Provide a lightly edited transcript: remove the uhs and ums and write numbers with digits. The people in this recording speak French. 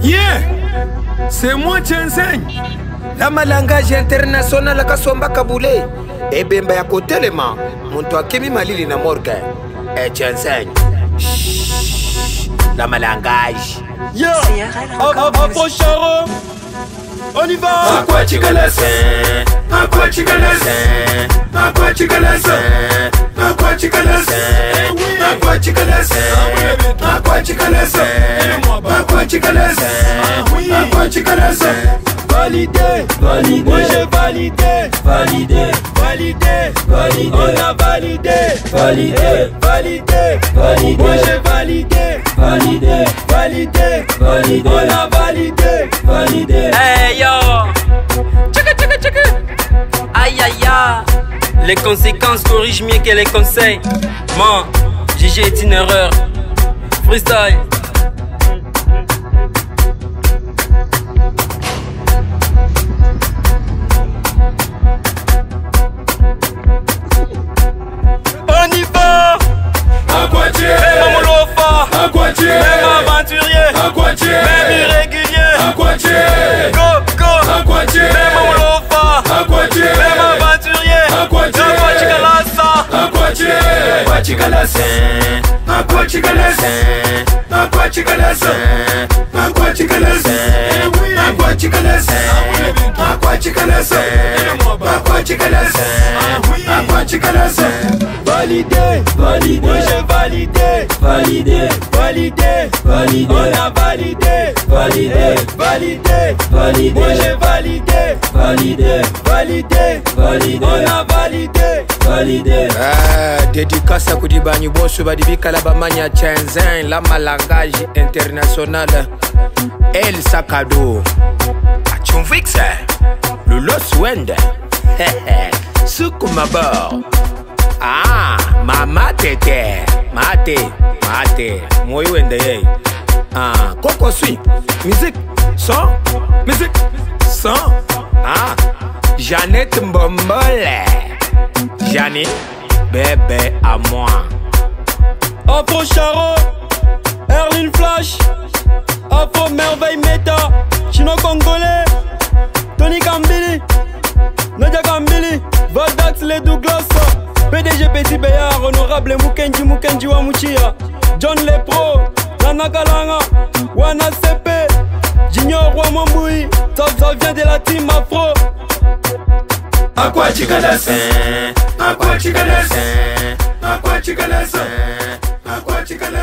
Yeah, c'est moi Tchenseng. La malangage international la kasomba kabule. Ebemba ya kotelema. Muntu akemi malili na morgue. Tchenseng. La malangage. Yeah, Afro Charo. On y va. Aqua Chicalasin. Aqua Chicalasin. Aqua Chicalasin. Aqua Chicalasin. Aqua Chicalasin. Aqua Chicalasin. Aqua Chicalasin. Aqua Chicalasin. Validé, validé, moi j'ai validé, validé, validé, validé, on a validé, validé, validé, validé, moi j'ai validé, validé, validé, validé, on a validé, validé. Hey yo, tchaka tchaka tchaka. Aïe aïe aïe, les conséquences corrigent mieux que les conseils. Moi, Gigi est une erreur. Freestyle. Même aventurier, même irrégulier, go, go, même Olofa, même aventurier, Aqua Chicalasin, Aqua Chicalasin, Aqua Chicalasin, Aqua Chicalasin, Aqua Chicalasin, Aqua Chicalasin, Aqua Chicalasin, Aqua Chicalasin, Aqua Chicalasin. Validé, validé, moi j'ai validé, validé, validé, validé, on a validé, validé, validé, validé, moi j'ai validé, validé, validé, validé, on a validé, validé. Dédicace à Koudibani Bosso Badibika la Bamania Tchenseng, la malangage international. El Sakado, Achumfix, le Los Wend, Soukoumabor. Ah, mama tete, mate, mate, moi wende ye. Ah, Coco Sui, musique, son, musique, son. Ah, Jeannette Mbombole, Jeannie, bébé à moi. Afro Charo, Erlin Flash, Afro Merveille Meta, Chino Congolais, Tony Kambili, Nadia Kambili, Valdax les Douglas. PDG Petit Béar, honorable Mukenji wa Muchia, John Lepro, Nana Kalanga, Wana Sepe, Junior Wamambui, ça vient de la team Afro. Aqua Chicalasin, Aqua Chicalasin, Aqua Chicalasin, Aqua Chicalasin.